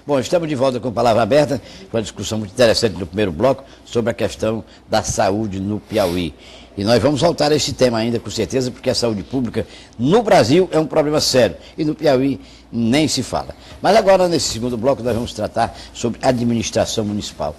Bom, estamos de volta com Palavra Aberta, com uma discussão muito interessante no primeiro bloco sobre a questão da saúde no Piauí. E nós vamos voltar a esse tema ainda, com certeza, porque a saúde pública no Brasil é um problema sério e no Piauí nem se fala. Mas agora, nesse segundo bloco, nós vamos tratar sobre administração municipal.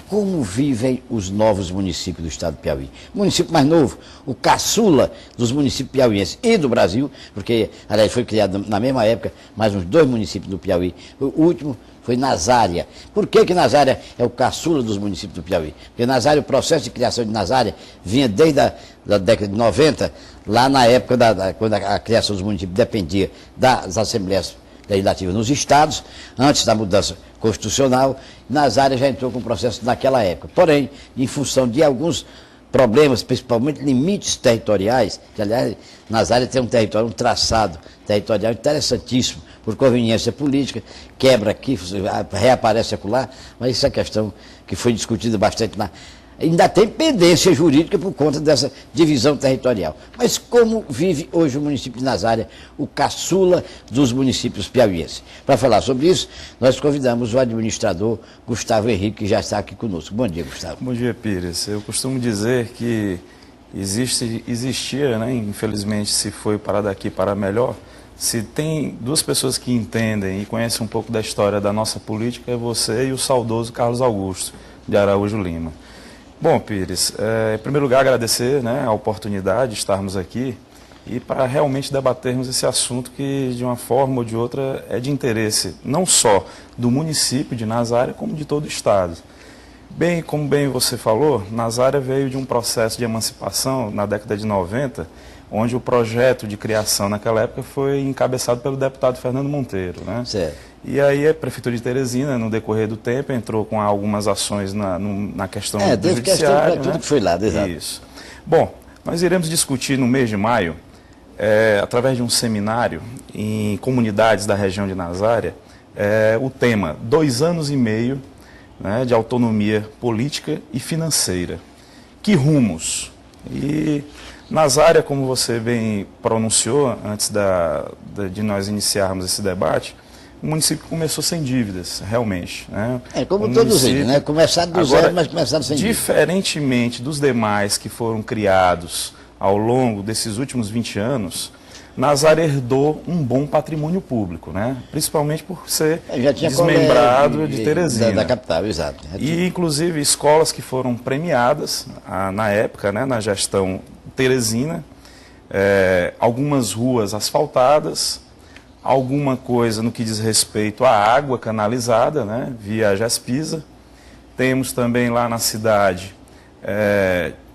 Como vivem os novos municípios do estado do Piauí? O município mais novo, o caçula dos municípios piauienses e do Brasil, porque, aliás, foi criado na mesma época mais uns 2 municípios do Piauí. O último foi Nazária. Por que Nazária é o caçula dos municípios do Piauí? Porque Nazária, o processo de criação de Nazária vinha desde a década de 90, lá na época quando a criação dos municípios dependia das assembleias legislativas nos estados, antes da mudança constitucional. Nazária já entrou com o processo naquela época. Porém, em função de alguns problemas, principalmente limites territoriais, que aliás, Nazária tem um território, um traçado territorial interessantíssimo, por conveniência política, quebra aqui, reaparece acolá, mas isso é questão que foi discutida bastante ainda tem pendência jurídica por conta dessa divisão territorial. Mas como vive hoje o município de Nazária, o caçula dos municípios piauienses? Para falar sobre isso, nós convidamos o administrador Gustavo Henrique, que já está aqui conosco. Bom dia, Gustavo. Bom dia, Pires. Eu costumo dizer que existia, né, infelizmente se foi para daqui para melhor, se tem 2 pessoas que entendem e conhecem um pouco da história da nossa política, é você e o saudoso Carlos Augusto de Araújo Lima. Bom, Pires, em primeiro lugar agradecer, né, a oportunidade de estarmos aqui e para realmente debatermos esse assunto que de uma forma ou de outra é de interesse não só do município de Nazária como de todo o estado. Como bem você falou, Nazária veio de um processo de emancipação na década de 90, onde o projeto de criação naquela época foi encabeçado pelo deputado Fernando Monteiro, né? Certo. E aí a Prefeitura de Teresina, no decorrer do tempo, entrou com algumas ações na questão do judiciário. Tudo que foi lá, exato. Isso. Bom, nós iremos discutir no mês de maio, através de um seminário em comunidades da região de Nazária, o tema 2 anos e meio, né, de autonomia política e financeira. Que rumos? E Nazária, como você bem pronunciou antes de nós iniciarmos esse debate, o município começou sem dívidas, realmente, né? Como todos eles, né? Começaram do zero, mas começaram sem dívidas. Diferentemente dos demais que foram criados ao longo desses últimos 20 anos, Nazária herdou um bom patrimônio público, né? Principalmente por ser desmembrado de Teresina. Da capital, exato. E, inclusive, escolas que foram premiadas na época, né, na gestão Teresina, algumas ruas asfaltadas, alguma coisa no que diz respeito à água canalizada, né, via Gespisa. Temos também lá na cidade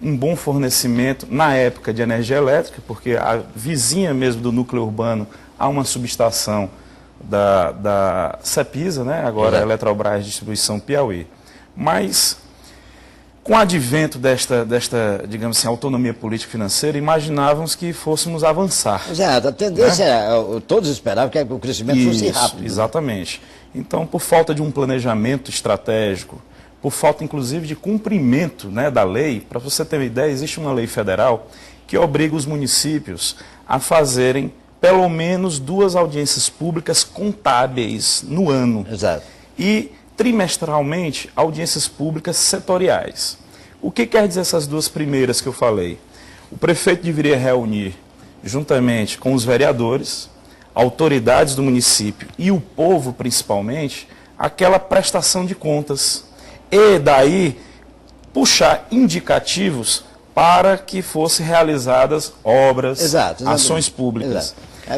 um bom fornecimento, na época, de energia elétrica, porque a vizinha mesmo do núcleo urbano há uma subestação da Cepisa, né, agora Eletrobras Distribuição Piauí. Mas, com o advento desta, digamos assim, autonomia política e financeira, imaginávamos que fôssemos avançar. Exato, a tendência, todos esperavam que o crescimento fosse rápido. Exatamente. Então, por falta de um planejamento estratégico, por falta, inclusive, de cumprimento, né, da lei, para você ter uma ideia, existe uma lei federal que obriga os municípios a fazerem pelo menos 2 audiências públicas contábeis no ano. Exato. E, trimestralmente, audiências públicas setoriais. O que quer dizer essas 2 primeiras que eu falei? O prefeito deveria reunir, juntamente com os vereadores, autoridades do município e o povo, principalmente, aquela prestação de contas. E daí puxar indicativos para que fossem realizadas obras, ações públicas.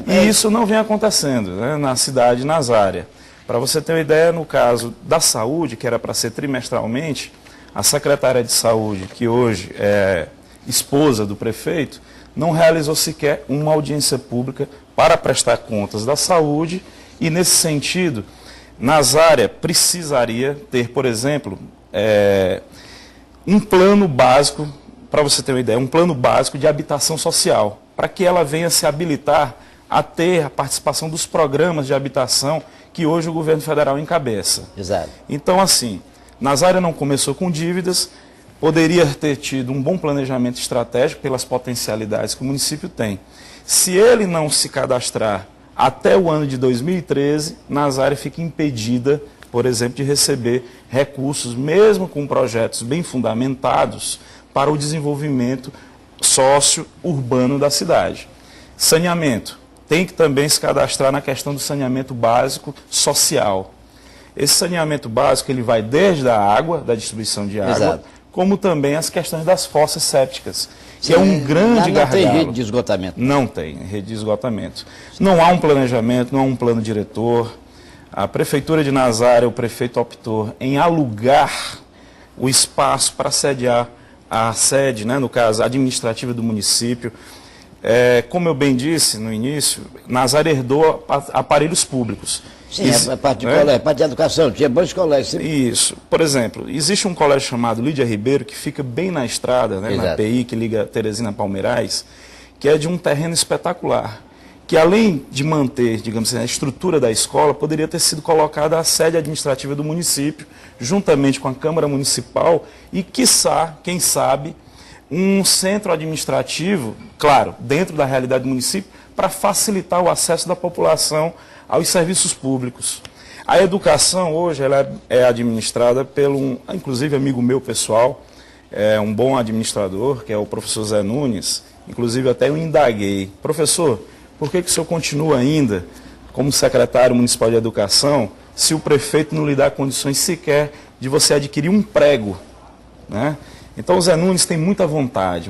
E isso não vem acontecendo, né, na cidade de Nazária. Para você ter uma ideia, no caso da saúde, que era para ser trimestralmente, a secretária de saúde, que hoje é esposa do prefeito, não realizou sequer uma audiência pública para prestar contas da saúde e, nesse sentido, Nazária precisaria ter, por exemplo, um plano básico, para você ter uma ideia, um plano básico de habitação social, para que ela venha se habilitar a ter a participação dos programas de habitação que hoje o governo federal encabeça. Exato. Então, assim, Nazária não começou com dívidas, poderia ter tido um bom planejamento estratégico pelas potencialidades que o município tem. Se ele não se cadastrar até o ano de 2013, Nazária fica impedida por exemplo, de receber recursos, mesmo com projetos bem fundamentados, para o desenvolvimento sócio-urbano da cidade. Saneamento. Tem que também se cadastrar na questão do saneamento básico social. Esse saneamento básico ele vai desde a água, da distribuição de água, Exato. como também as questões das fossas sépticas, que é um grande Não tem gargalo. rede de esgotamento. Não tem rede de esgotamento. Não há um planejamento, não há um plano diretor. A Prefeitura de Nazaré, o prefeito optou em alugar o espaço para sediar a sede, né, no caso, administrativa do município. Como eu bem disse no início, Nazaré herdou aparelhos públicos. Sim, a parte de colégio, a parte de educação, tinha bons colégios. Isso. Por exemplo, existe um colégio chamado Lídia Ribeiro, que fica bem na estrada, né, na PI, que liga Teresina a Palmeirais, que é de um terreno espetacular, que além de manter, digamos assim, a estrutura da escola, poderia ter sido colocada a sede administrativa do município, juntamente com a Câmara Municipal e, quiçá, quem sabe, um centro administrativo, claro, dentro da realidade do município, para facilitar o acesso da população aos serviços públicos. A educação hoje ela é administrada pelo, inclusive, amigo meu pessoal, um bom administrador, que é o professor Zé Nunes. Inclusive, até eu indaguei: professor, por que o senhor continua ainda como secretário municipal de educação se o prefeito não lhe dá condições sequer de você adquirir um prego, né? Então, o Zé Nunes tem muita vontade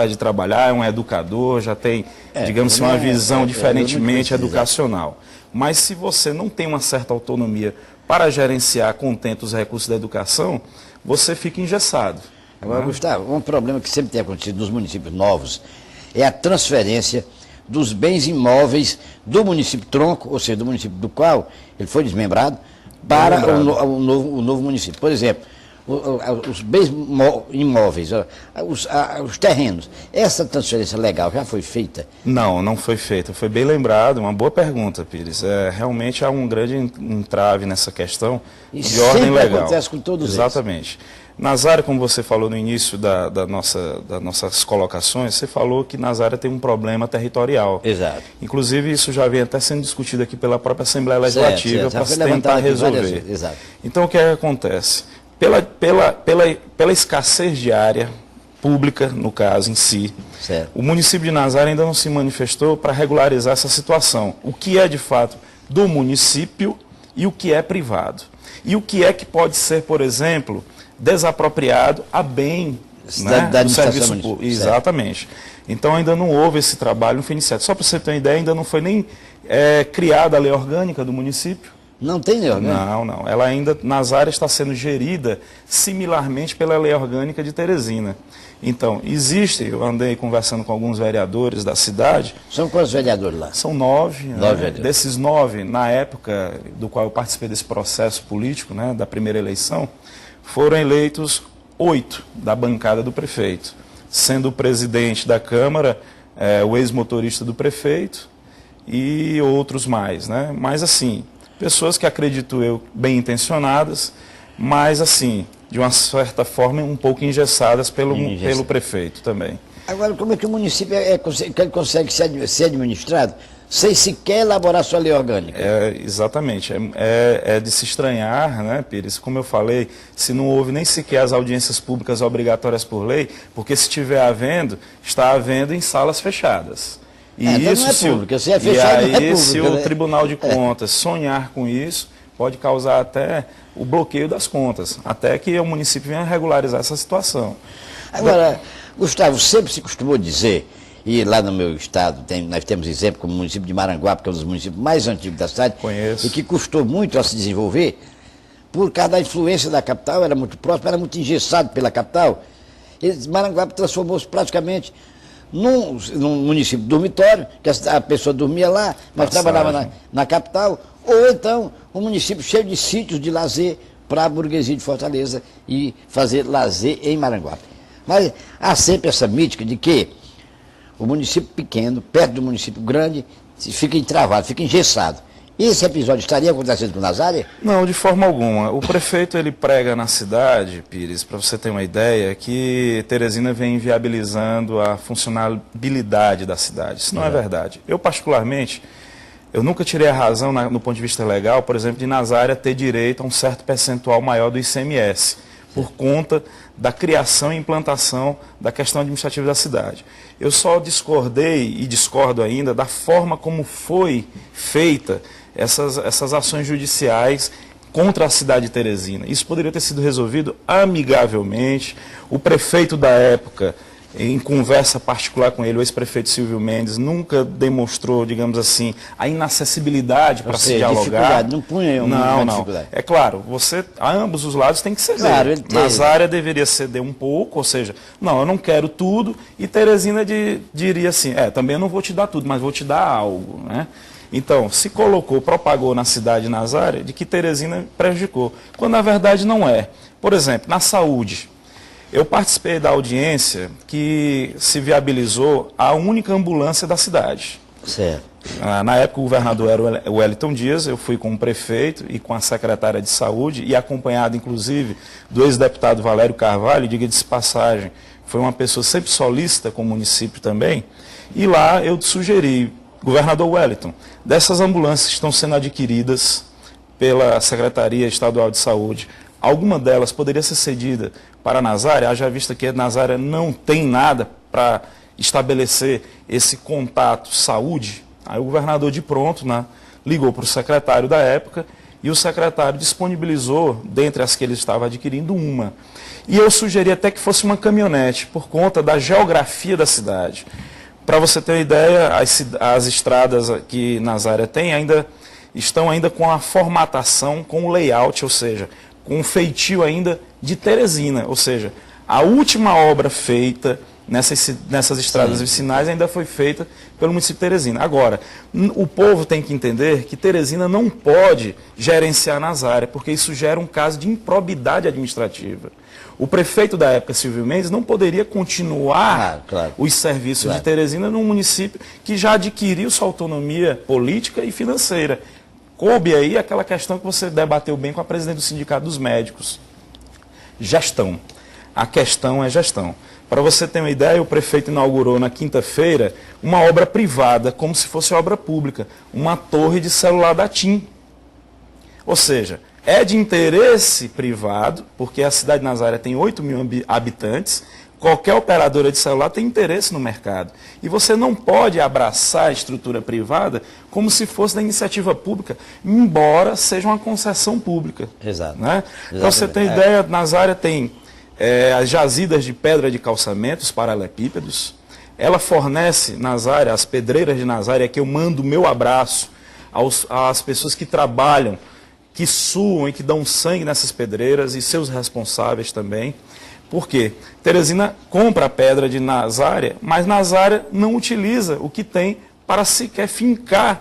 de trabalhar, é um educador, já tem, digamos assim, uma visão diferentemente educacional. Mas se você não tem uma certa autonomia para gerenciar contento os recursos da educação, você fica engessado. Agora, Gustavo, um problema que sempre tem acontecido nos municípios novos é a transferência dos bens imóveis do município tronco, ou seja, do município do qual ele foi desmembrado, para o novo município. Por exemplo, os bens imóveis, os terrenos, essa transferência legal já foi feita? Não, não foi feita. Foi bem lembrado, uma boa pergunta, Pires. Realmente há um grande entrave nessa questão de ordem legal. Acontece com todos eles. Exatamente. Nazaré, como você falou no início das nossas colocações, você falou que Nazaré tem um problema territorial. Exato. Inclusive, isso já vem até sendo discutido aqui pela própria Assembleia Legislativa para se tentar resolver. Exato. Então, o que acontece? Pela escassez de área pública, no caso em si, certo, o município de Nazaré ainda não se manifestou para regularizar essa situação. O que é de fato do município e o que é privado. E o que é que pode ser, por exemplo, desapropriado a bem, né, do serviço público. Exatamente. Então ainda não houve esse trabalho, não foi iniciado. Só para você ter uma ideia, ainda não foi nem criada a lei orgânica do município. Não tem lei orgânica? Não. Ela ainda, Nazaré, está sendo gerida similarmente pela lei orgânica de Teresina. Então, eu andei conversando com alguns vereadores da cidade. São quantos vereadores lá? São 9. Né? Desses 9, na época do qual eu participei desse processo político, né, da primeira eleição, foram eleitos 8 da bancada do prefeito, sendo o presidente da Câmara o ex-motorista do prefeito e outros mais, né? Mas assim, pessoas que acredito eu bem intencionadas, mas assim, de uma certa forma um pouco engessadas pelo prefeito também. Agora, como é que o município consegue ser administrado sem sequer elaborar sua lei orgânica? Exatamente. É de se estranhar, né, Pires? Como eu falei, se não houve nem sequer as audiências públicas obrigatórias por lei, porque se estiver havendo, está havendo em salas fechadas. E então isso, não é público, se é fechado, não é público, se né? o Tribunal de Contas sonhar com isso, pode causar até o bloqueio das contas, até que o município venha regularizar essa situação. Agora, Gustavo, sempre se costumou dizer, e lá no meu estado nós temos exemplo como o município de Maranguape, que é um dos municípios mais antigos da cidade, Conheço. E que custou muito a se desenvolver, por causa da influência da capital, era muito próximo, era muito engessado pela capital. Maranguape transformou-se praticamente num município dormitório, que a pessoa dormia lá, mas trabalhava na capital, ou então um município cheio de sítios de lazer para a burguesia de Fortaleza e fazer lazer em Maranguape. Mas há sempre essa mítica de que o município pequeno, perto do município grande, fica entravado, fica engessado. Esse episódio estaria acontecendo com Nazaré? Não, de forma alguma. O prefeito ele prega na cidade, Pires, para você ter uma ideia, que Teresina vem inviabilizando a funcionalidade da cidade. Isso não é verdade. Eu, particularmente, Eu nunca tirei a razão no ponto de vista legal, por exemplo, de Nazária ter direito a um certo percentual maior do ICMS, por conta da criação e implantação da questão administrativa da cidade. Eu só discordei e discordo ainda da forma como foi feita essas ações judiciais contra a cidade de Teresina. Isso poderia ter sido resolvido amigavelmente. O prefeito da época, em conversa particular com ele, o ex-prefeito Silvio Mendes, nunca demonstrou, digamos assim, a inacessibilidade para se dialogar. Não punha uma dificuldade. É claro, ambos os lados têm que ceder. Claro, Nazária deveria ceder um pouco, ou seja, não, eu não quero tudo, e Teresina diria assim, também eu não vou te dar tudo, mas vou te dar algo, né? Então, se propagou na cidade de Nazária de que Teresina prejudicou, quando na verdade não é. Por exemplo, na saúde, eu participei da audiência que se viabilizou a única ambulância da cidade. Certo. Na época o governador era o Wellington Dias, eu fui com o prefeito e com a secretária de saúde e acompanhado inclusive do ex-deputado Valério Carvalho, diga-se de passagem, foi uma pessoa sempre solícita com o município também, e lá eu sugeri, governador Wellington, dessas ambulâncias que estão sendo adquiridas pela Secretaria Estadual de Saúde, alguma delas poderia ser cedida para Nazária, haja vista que Nazária não tem nada para estabelecer esse contato saúde. Aí o governador de pronto, né, ligou para o secretário da época e o secretário disponibilizou, dentre as que ele estava adquirindo, uma. E eu sugeri até que fosse uma caminhonete, por conta da geografia da cidade. Para você ter uma ideia, as estradas que Nazária tem estão ainda com a formatação, com o layout, ou seja, com um feitio ainda de Teresina, ou seja, a última obra feita nessas estradas vicinais ainda foi feita pelo município de Teresina. Agora, o povo tem que entender que Teresina não pode gerenciar Nazária, porque isso gera um caso de improbidade administrativa. O prefeito da época, Silvio Mendes, não poderia continuar os serviços de Teresina num município que já adquiriu sua autonomia política e financeira. Coube aí aquela questão que você debateu bem com a presidente do Sindicato dos Médicos. Gestão. A questão é gestão. Para você ter uma ideia, o prefeito inaugurou na quinta-feira uma obra privada, como se fosse obra pública, uma torre de celular da TIM. Ou seja, é de interesse privado, porque a cidade de Nazária tem 8 mil habitantes, qualquer operadora de celular tem interesse no mercado. E você não pode abraçar a estrutura privada como se fosse da iniciativa pública, embora seja uma concessão pública. Exato. Né? Então, você tem ideia, Nazária tem as jazidas de pedra de calçamento, os paralelepípedos. Ela fornece, Nazária, as pedreiras de Nazária, que eu mando o meu abraço às pessoas que trabalham, que suam e que dão sangue nessas pedreiras e seus responsáveis também. Por quê? Teresina compra a pedra de Nazária, mas Nazária não utiliza o que tem para sequer fincar,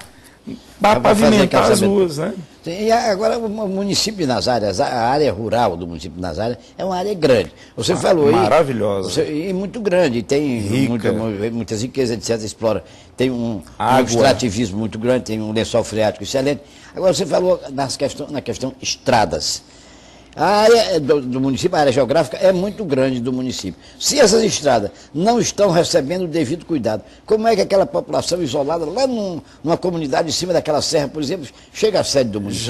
para pavimentar as ruas, né? E agora o município de Nazária, a área rural do município de Nazária é uma área grande. Você falou aí... Maravilhosa. E muito grande, tem muitas riquezas, etc. Explora. Tem um extrativismo muito grande, tem um lençol freático excelente. Agora você falou na questão estradas. A área do município, a área geográfica é muito grande do município. Se essas estradas não estão recebendo o devido cuidado, como é que aquela população isolada, lá numa comunidade em cima daquela serra, por exemplo, chega à sede do município?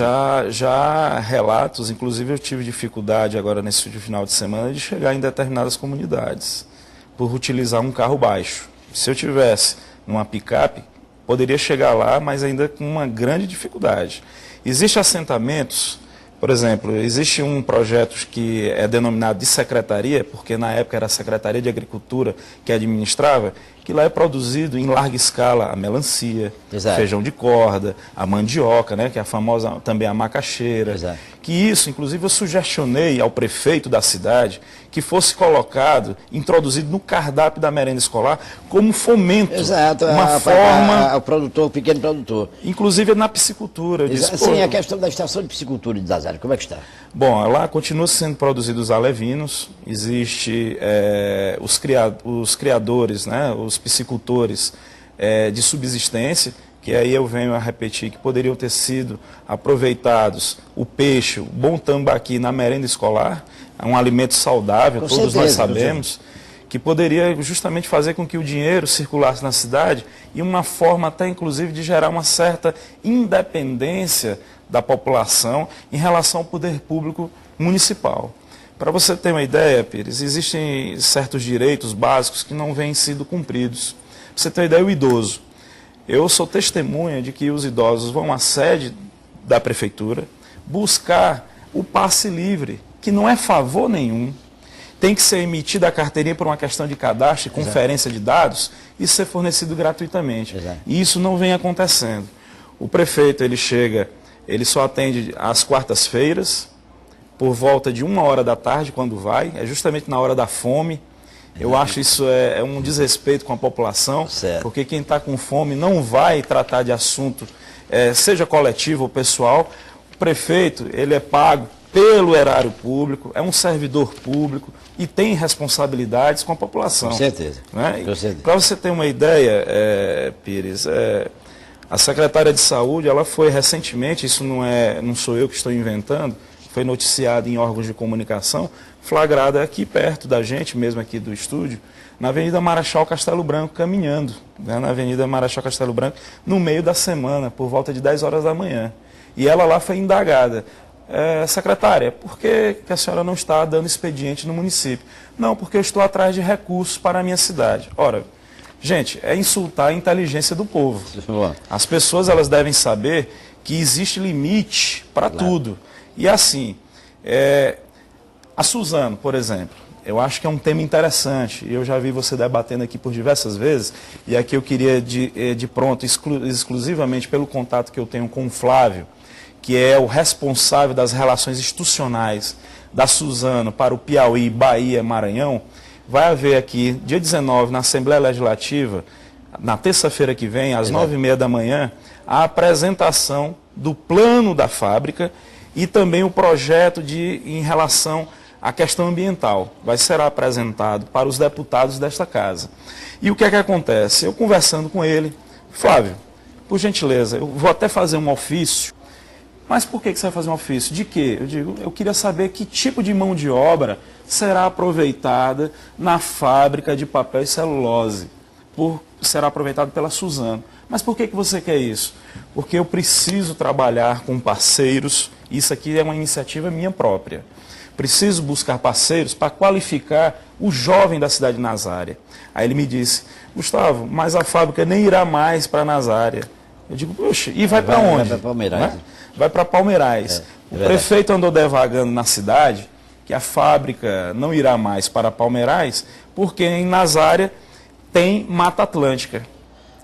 Já há relatos, inclusive eu tive dificuldade agora nesse final de semana de chegar em determinadas comunidades, por utilizar um carro baixo. Se eu tivesse numa picape, poderia chegar lá, mas ainda com uma grande dificuldade. Existem assentamentos. Por exemplo, existe um projeto que é denominado de secretaria, porque na época era a Secretaria de Agricultura que administrava, que lá é produzido em larga escala a melancia, feijão de corda, a mandioca, né, que é a famosa também a macaxeira. Que isso, inclusive, eu sugestionei ao prefeito da cidade que fosse colocado, introduzido no cardápio da merenda escolar como fomento. Uma forma... O produtor, o pequeno produtor. Inclusive na piscicultura. Sim, a questão da estação de piscicultura de Nazária, como é que está? Bom, lá continua sendo produzidos alevinos, existe os criadores, né, os piscicultores de subsistência, que aí eu venho a repetir que poderiam ter sido aproveitados o peixe, o bom tambaqui na merenda escolar, é um alimento saudável, todos nós sabemos, que poderia justamente fazer com que o dinheiro circulasse na cidade e uma forma até inclusive de gerar uma certa independência da população em relação ao poder público municipal. Para você ter uma ideia, Pires, existem certos direitos básicos que não vêm sido cumpridos. Para você ter uma ideia, o idoso. Eu sou testemunha de que os idosos vão à sede da prefeitura buscar o passe livre, que não é favor nenhum. Tem que ser emitida a carteirinha por uma questão de cadastro e conferência de dados e ser fornecido gratuitamente. E isso não vem acontecendo. O prefeito, ele chega, ele só atende às quartas-feiras, por volta de 1h da tarde, quando vai, é justamente na hora da fome. Eu acho isso é um desrespeito com a população, porque quem está com fome não vai tratar de assunto, seja coletivo ou pessoal. O prefeito, ele é pago pelo erário público, é um servidor público e tem responsabilidades com a população. Com certeza. Né? Para você ter uma ideia, Pires, a secretária de Saúde, ela foi recentemente, isso não sou eu que estou inventando, foi noticiado em órgãos de comunicação, flagrada aqui perto da gente, mesmo aqui do estúdio, na Avenida Marechal Castelo Branco, caminhando, né, na Avenida Marechal Castelo Branco, no meio da semana, por volta de 10 horas da manhã. E ela lá foi indagada. Secretária, por que a senhora não está dando expediente no município? Não, porque eu estou atrás de recursos para a minha cidade. Ora, gente, é insultar a inteligência do povo. As pessoas, elas devem saber que existe limite para tudo. E assim, a Suzano, por exemplo, eu acho que é um tema interessante. Eu já vi você debatendo aqui por diversas vezes, e aqui eu queria de pronto, exclusivamente pelo contato que eu tenho com o Flávio, que é o responsável das relações institucionais da Suzano para o Piauí, Bahia, Maranhão, vai haver aqui, dia 19, na Assembleia Legislativa, na terça-feira que vem, às 9h30 da manhã, a apresentação do plano da fábrica e também o projeto em relação à questão ambiental. Vai ser apresentado para os deputados desta casa. E o que é que acontece? Eu conversando com ele, Flávio, por gentileza, eu vou até fazer um ofício. Mas por que você vai fazer um ofício? De quê? Eu digo, eu queria saber que tipo de mão de obra será aproveitada na fábrica de papel e celulose. Será aproveitado pela Suzano. Mas por que você quer isso? Porque eu preciso trabalhar com parceiros, isso aqui é uma iniciativa minha própria. Preciso buscar parceiros para qualificar o jovem da cidade de Nazária. Aí ele me disse, Gustavo, mas a fábrica nem irá mais para Nazária. Eu digo, poxa, e vai para onde? Vai para Palmeirais. Né? Vai para Palmeirais. O prefeito andou devagando na cidade que a fábrica não irá mais para Palmeirais, porque em Nazária tem Mata Atlântica.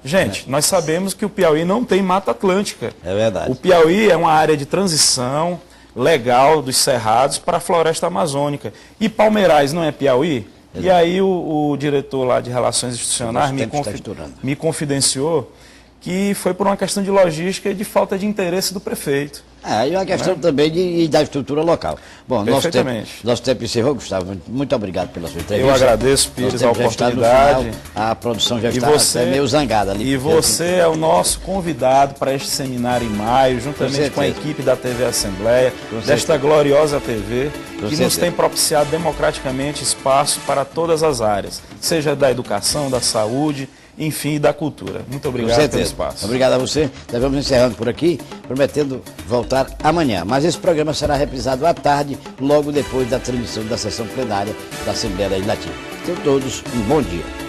Gente, nós sabemos que o Piauí não tem Mata Atlântica. É verdade. O Piauí é uma área de transição legal dos cerrados para a floresta amazônica. E Palmeirais não é Piauí? Exato. E aí o diretor lá de Relações Institucionais me confidenciou que foi por uma questão de logística e de falta de interesse do prefeito. E uma questão também da estrutura local. Bom, nosso tempo encerrou, Gustavo. Muito obrigado pela sua entrevista. Eu agradeço, Pires, a oportunidade. A produção já está até meio zangada ali. E você é o nosso convidado para este seminário em maio, juntamente com a equipe da TV Assembleia, desta gloriosa TV, que nos tem propiciado democraticamente espaço para todas as áreas, seja da educação, da saúde, enfim, da cultura. Muito obrigado pelo espaço. Obrigado a você. Nós vamos encerrando por aqui, prometendo voltar amanhã. Mas esse programa será reprisado à tarde, logo depois da transmissão da sessão plenária da Assembleia Legislativa. Tenham todos um bom dia.